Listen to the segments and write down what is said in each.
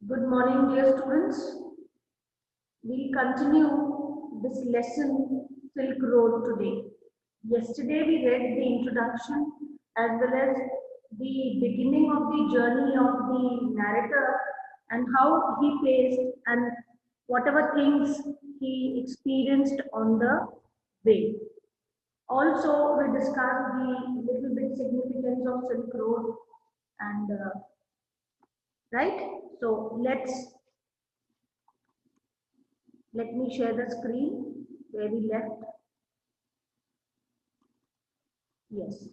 Good morning, dear students. We'll continue this lesson Silk Road today. Yesterday we read the introduction as well as the beginning of the journey of the narrator and how he faced and whatever things he experienced on the way. Also, we discussed the little bit significance of Silk Road and right. So let me share the screen where we left. Yes.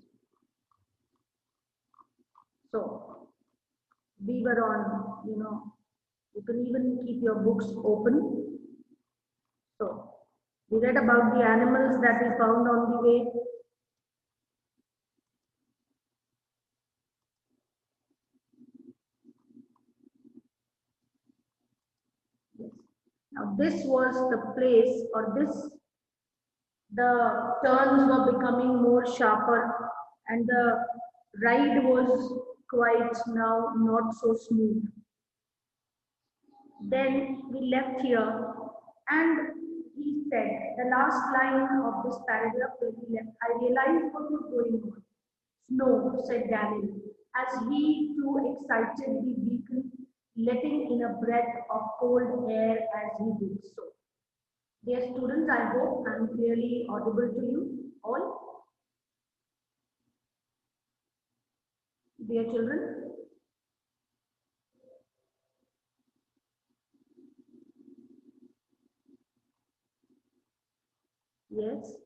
So we were on, you can even keep your books open. So we read about the animals that we found on the way. Yes. Now this was the place the turns were becoming more sharper and the ride was quite now not so smooth. Then we left here and he said, the last line of this paragraph where we left, I realized what was going on. Snow, said Daniel, as he too excited the vehicle, letting in a breath of cold air as he did so. Dear students, I hope I am clearly audible to you all. Dear children, yes.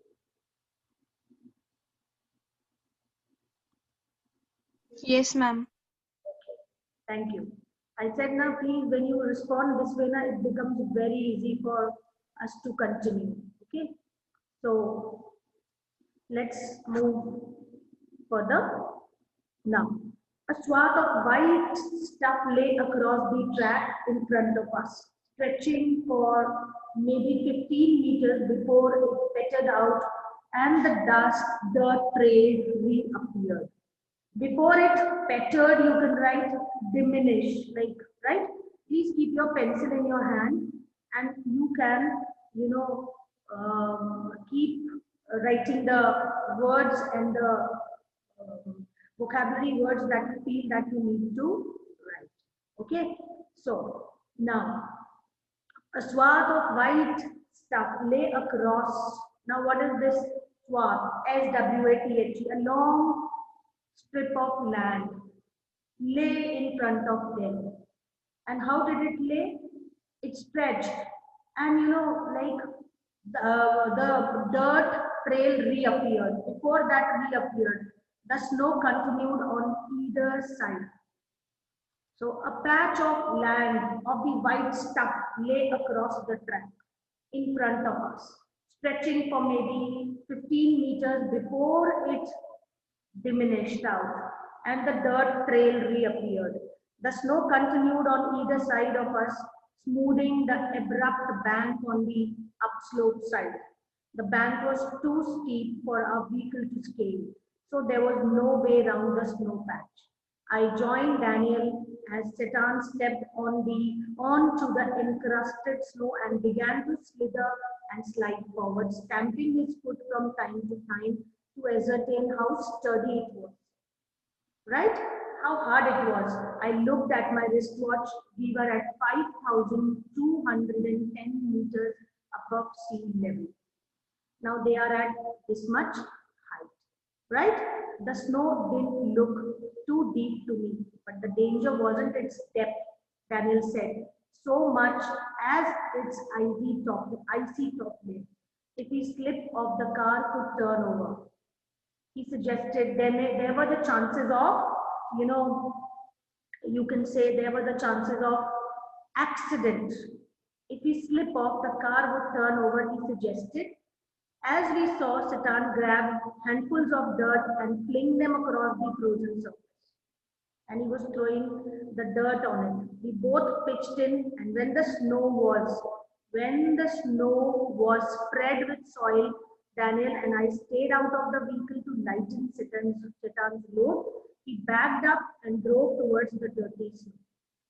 Yes, ma'am. Thank you. I said now please when you respond this way now it becomes very easy for us to continue. Okay. So let's move further. Now a swath of white stuff lay across the track in front of us, stretching for maybe 15 meters before it pettered out and the dirt trail reappeared. Before it pettered, you can write diminish, like, right? Please keep your pencil in your hand and you can, keep writing the words and the vocabulary words that you feel that you need to write. Okay, so now a swath of white stuff lay across. Now, what is this swath? S-W-A-T-H-E, a long strip of land lay in front of them. And how did it lay? It stretched. And like the dirt trail reappeared. Before that reappeared, the snow continued on either side. So a patch of land of the white stuff lay across the track in front of us, stretching for maybe 15 meters before it diminished out and the dirt trail reappeared. The snow continued on either side of us, smoothing the abrupt bank on the upslope side. The bank was too steep for our vehicle to scale, so there was no way round the snow patch. I joined Daniel as Setan stepped onto the encrusted snow and began to slither and slide forward, stamping his foot from time to time to ascertain how sturdy it was. Right? How hard it was. I looked at my wristwatch. We were at 5,210 meters above sea level. Now they are at this much height. Right? The snow didn't look too deep to me, but the danger wasn't its depth, Daniel said, so much as its icy top layer. If we slip off, the car could turn over. He suggested there were the chances of, you can say there were the chances of accident. If we slip off, the car would turn over, he suggested. As we saw, Satan grab handfuls of dirt and fling them across the frozen surface. And he was throwing the dirt on it. We both pitched in, and when the snow was spread with soil, Daniel and I stayed out of the vehicle to lighten Satan's load. He backed up and drove towards the dirty snow,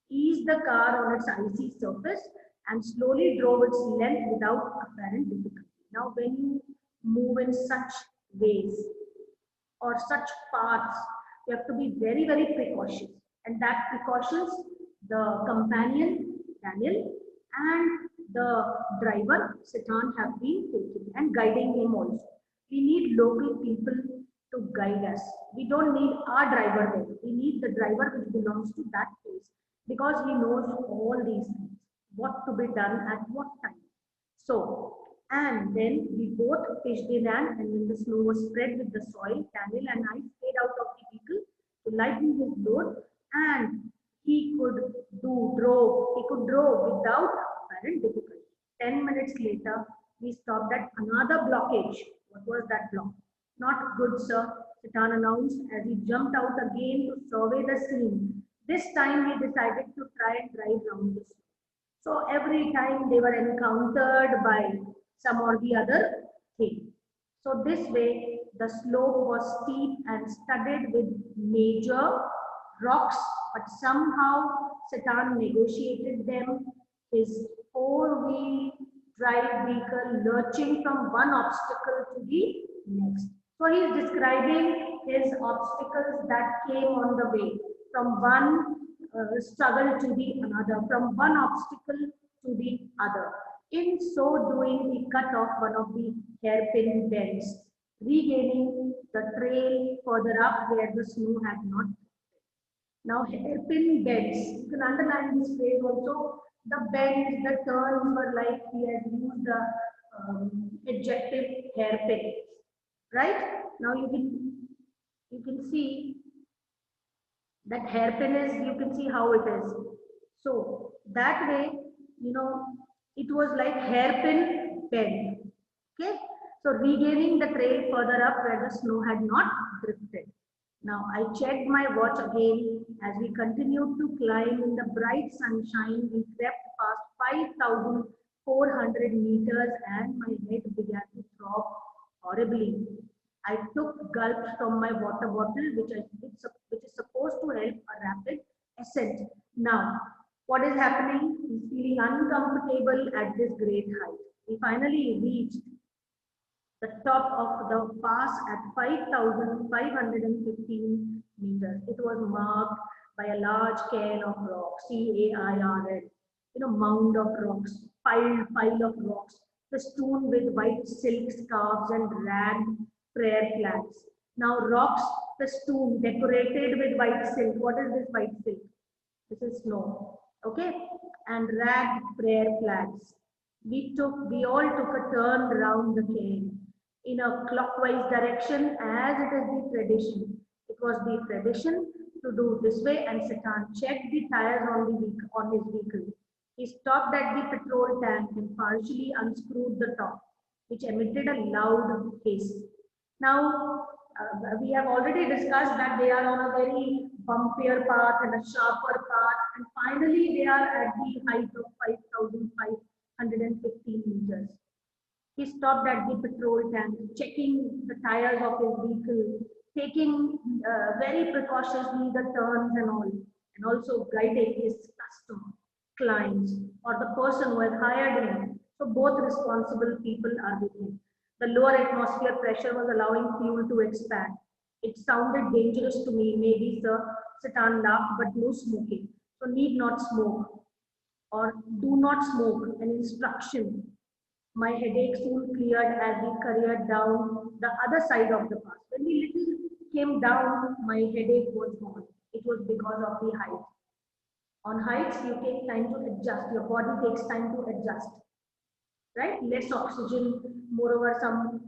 eased eased the car on its icy surface and slowly drove its length without apparent difficulty. Now, when you move in such ways or such paths, you have to be very, very precautious. And that precautions, the companion, Daniel, and the driver, Sitan, have been taking and guiding him also. We need local people to guide us. We don't need our driver there. We need the driver which belongs to that place because he knows all these things, what to be done at what time. So, and then we both pitched in and when the snow was spread with the soil, Daniel and I stayed out of the vehicle to lighten his load, and he could drove without apparent difficulty. 10 minutes later, we stopped at another blockage. What was that block? Not good, sir, Sitan announced as he jumped out again to survey the scene. This time he decided to try and drive round the snow. So every time they were encountered by some or the other thing. So this way, the slope was steep and studded with major rocks, but somehow Sitan negotiated them, his four-wheel drive vehicle lurching from one obstacle to the next. So he is describing his obstacles that came on the way, from one struggle to the another, from one obstacle to the other. In so doing, he cut off one of the hairpin bends, regaining the trail further up where the snow had not. Now, hairpin bends, you can underline this phrase also. The bends, the turns were like he has used the adjective hairpin, right? Now you can see that hairpin is, you can see how it is. So that way, you know, it was like hairpin bend. Okay, so regaining the trail further up where the snow had not drifted. Now I checked my watch again as we continued to climb in the bright sunshine. We crept past 5,400 meters and my head began to throb horribly. I took gulps from my water bottle, which is supposed to help a rapid ascent. Now, what is happening? He's feeling uncomfortable at this great height. We finally reached the top of the pass at 5,515 meters. It was marked by a large cairn of rocks, CAIRN, mound of rocks, pile of rocks, festooned with white silk scarves and ragged prayer flags. Now rocks festooned, decorated with white silk. What is this white silk? This is snow, okay? And ragged prayer flags. We all took a turn around the cairn in a clockwise direction as it is the tradition. It was the tradition to do this way, and Sitan checked the tires on his vehicle. He stopped at the petrol tank and partially unscrewed the top, which emitted a loud hiss. Now, we have already discussed that they are on a very bumpier path and a sharper path, and finally they are at the height of 5,515 meters. He stopped at the petrol tank, checking the tires of his vehicle, taking very precautiously the turns and all, and also guiding his customer, clients, or the person who has hired him. So both responsible people are with him. The lower atmosphere pressure was allowing fuel to expand. It sounded dangerous to me, maybe, sir. Sitan laughed, but no smoking. So need not smoke, or do not smoke, an instruction. My headache soon cleared as we careered down the other side of the pass. When we little came down, my headache was gone. It was because of the height. On heights, you take time to adjust. Your body takes time to adjust, right? Less oxygen, moreover, some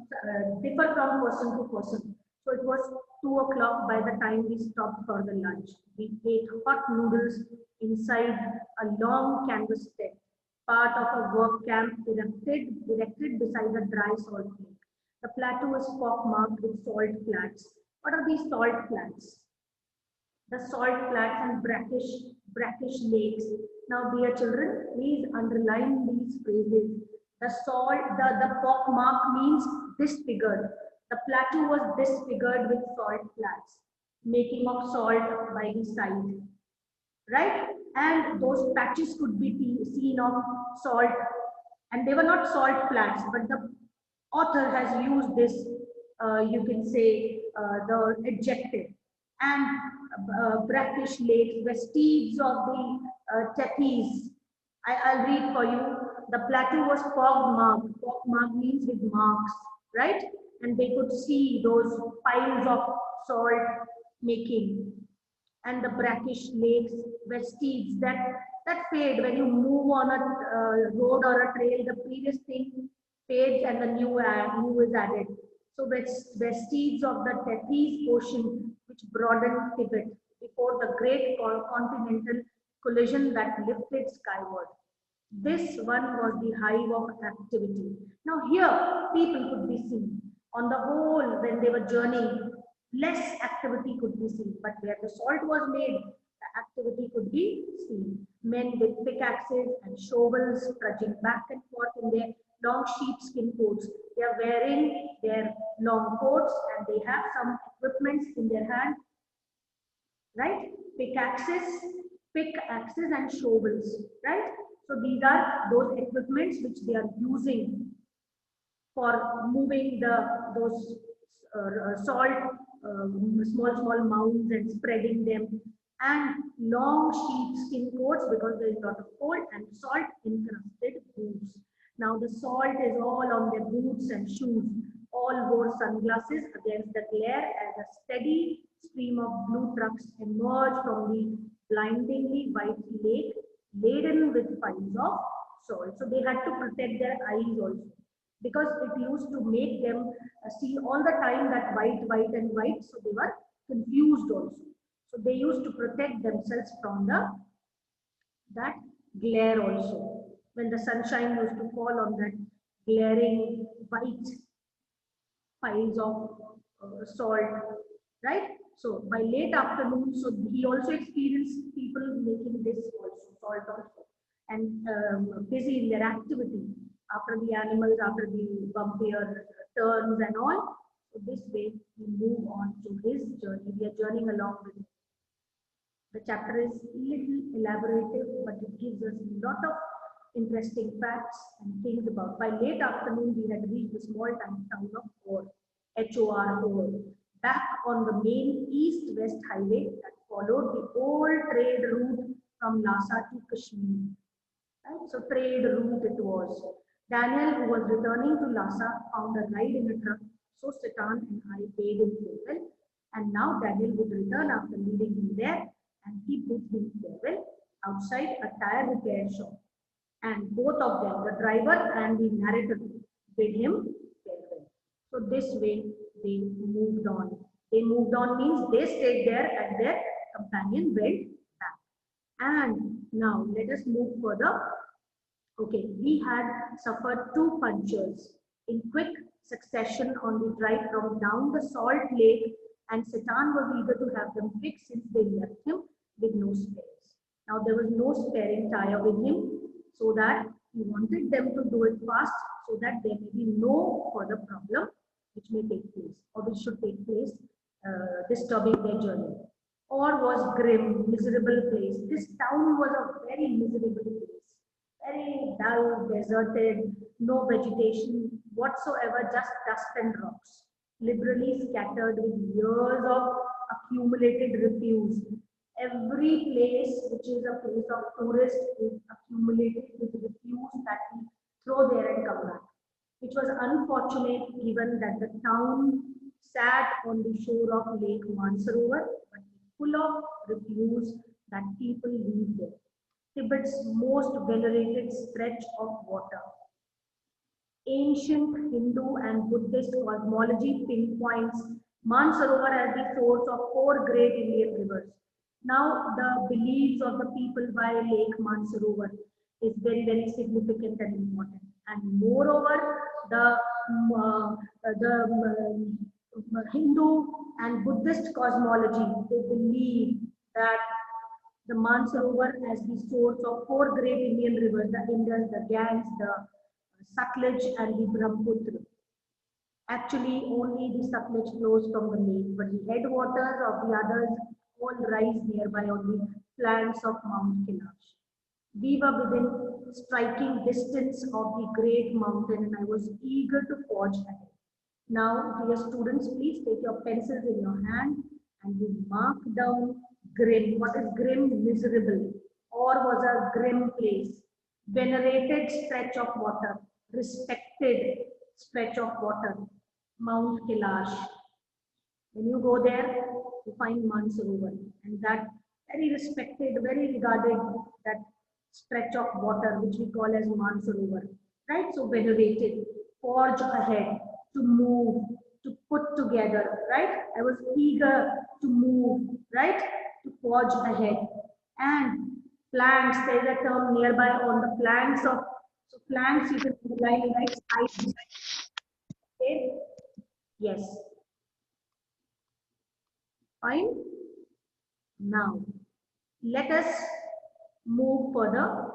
differ from person to person. So it was 2 o'clock by the time we stopped for the lunch. We ate hot noodles inside a long canvas tent, part of a work camp erected beside a dry salt lake. The plateau is pockmarked with salt flats. What are these salt flats? The salt flats and brackish lakes. Now, dear children, please underline these phrases. The pockmark means disfigured. The plateau was disfigured with salt flats, making of salt by the side, right? and those patches could be seen of salt, and they were not salt flats, but the author has used this, you can say, the adjective. And brackish lakes, vestiges of the Tethys. I'll read for you. The plateau was pockmarked. Pockmarked means with marks, right? And they could see those piles of salt making. And the brackish lakes, vestiges that fade when you move on a road or a trail. The previous thing fades and the new is added. So vestiges of the Tethys Ocean, which broadened Tibet before the great continental collision that lifted skyward. This one was the hive of activity. Now here, people could be seen. On the whole, when they were journeying, less activity could be seen. But where the salt was made, the activity could be seen. Men with pickaxes and shovels trudging back and forth in their long sheepskin coats. They are wearing their long coats and they have some equipments in their hand, right? Pickaxes and shovels, right? So these are those equipments which they are using for moving those salt, small mounds and spreading them, and long sheepskin coats because there is a lot of cold, and salt encrusted boots. Now the salt is all on their boots and shoes. All wore sunglasses against the glare as a steady stream of blue trucks emerged from the blindingly white lake laden with piles of salt. So they had to protect their eyes also, because it used to make them see all the time that white, and white. So they were confused also. So they used to protect themselves from that glare also. When the sunshine used to fall on that glaring white piles of salt, right? So by late afternoon, so he also experienced people making this also, salt also, and busy in their activity after the animals, after the bumpier turns and all. So this way we move on to his journey. We are journeying along with him. The chapter is little elaborative, but it gives us a lot of interesting facts and things about. By late afternoon, we had reached the small town of Hor, Hor, back on the main east-west highway that followed the old trade route from Lhasa to Kashmir. Right? So trade route it was. Daniel, who was returning to Lhasa, found a ride in a truck, so Satan and I bade him farewell. And now Daniel would return after leaving him there, and he bid him farewell outside a tire repair shop. And both of them, the driver and the narrator, bid him farewell. So this way they moved on. They moved on means they stayed there and their companion went back. And now let us move further. Okay, we had suffered 2 punctures in quick succession on the drive from down the salt lake, and Satan was eager to have them fixed since they left him with no spares. Now there was no sparing tire with him, so that he wanted them to do it fast so that there may be no further problem which may take place or which should take place disturbing their journey. Or was grim, miserable place. This town was a very miserable place. Very dull, deserted, no vegetation whatsoever, just dust and rocks, liberally scattered with years of accumulated refuse. Every place which is a place of tourists is accumulated with refuse that we throw there and come back, which was unfortunate given that the town sat on the shore of Lake Mansarovar, but full of refuse that people leave there. Tibet's most venerated stretch of water. Ancient Hindu and Buddhist cosmology pinpoints Mansarovar as the source of 4 great Indian rivers. Now, the beliefs of the people by Lake Mansarovar is very, very significant and important. And moreover, the Hindu and Buddhist cosmology, they believe that the Mansarovar as the source of 4 great Indian rivers, the Indus, the Ganges, the Sutlej and the Brahmaputra. Actually, only the Sutlej flows from the lake, but the headwaters of the others all rise nearby on the flanks of Mount Kailash. We were within striking distance of the great mountain, and I was eager to forge ahead. Now, dear students, please take your pencils in your hand and you mark down grim. What is grim? Miserable. Or was a grim place. Venerated stretch of water. Respected stretch of water. Mount Kailash. When you go there, you find Mansarovar. And that very respected, very regarded, that stretch of water which we call as Mansarovar. Right? So venerated. Forge ahead, to move, to put together, right? I was eager to move, right? To forge ahead. And flanks, there is a term nearby on the flanks of, so flanks you can underline, right? Sides. Okay? Yes. Fine. Now, let us move further.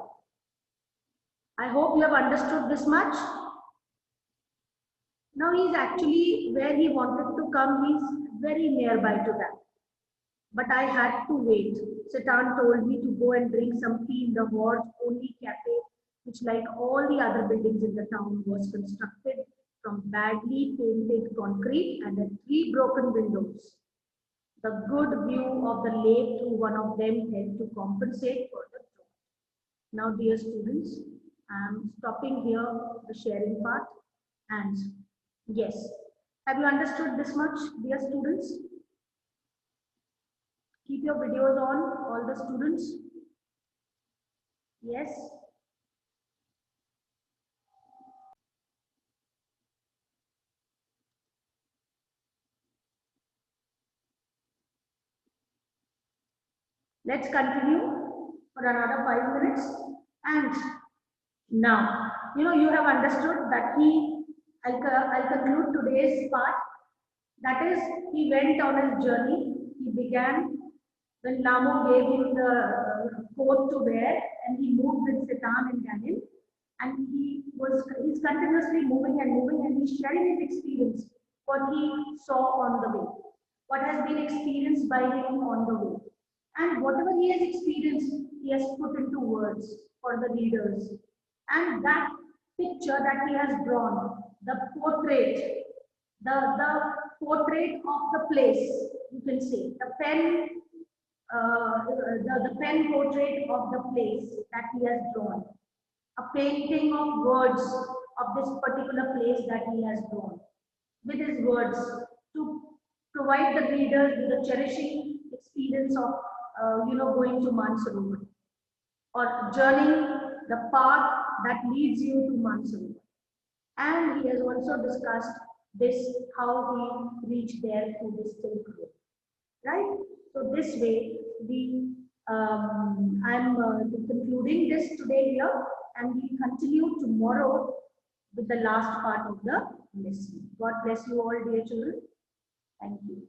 I hope you have understood this much. Now he's actually where he wanted to come, he's very nearby to that. But I had to wait. Satan told me to go and drink some tea in the ward's only cafe, which, like all the other buildings in the town, was constructed from badly painted concrete and had 3 broken windows. The good view of the lake through one of them helped to compensate for the drought. Now, dear students, I am stopping here the sharing part. And yes, have you understood this much, dear students? Keep your videos on, all the students. Yes. Let's continue for another 5 minutes. And now, you have understood that I'll conclude today's part. That is, he went on his journey. He began when Lamo gave him the coat to wear, and he moved with Satan and Daniel. And he's continuously moving, and he's sharing his experience, what he saw on the way, what has been experienced by him on the way. And whatever he has experienced, he has put into words for the readers. And that picture that he has drawn, the portrait, the portrait of the place, you can say, the pen portrait of the place that he has drawn, a painting of words of this particular place that he has drawn, with his words, to provide the readers with the cherishing experience of going to Mansarovar, or journeying the path that leads you to Mansarovar. And he has also discussed this, how he reached there through this Silk Road, right? So this way, I'm concluding this today here, and we continue tomorrow with the last part of the lesson. God bless you all, dear children. Thank you.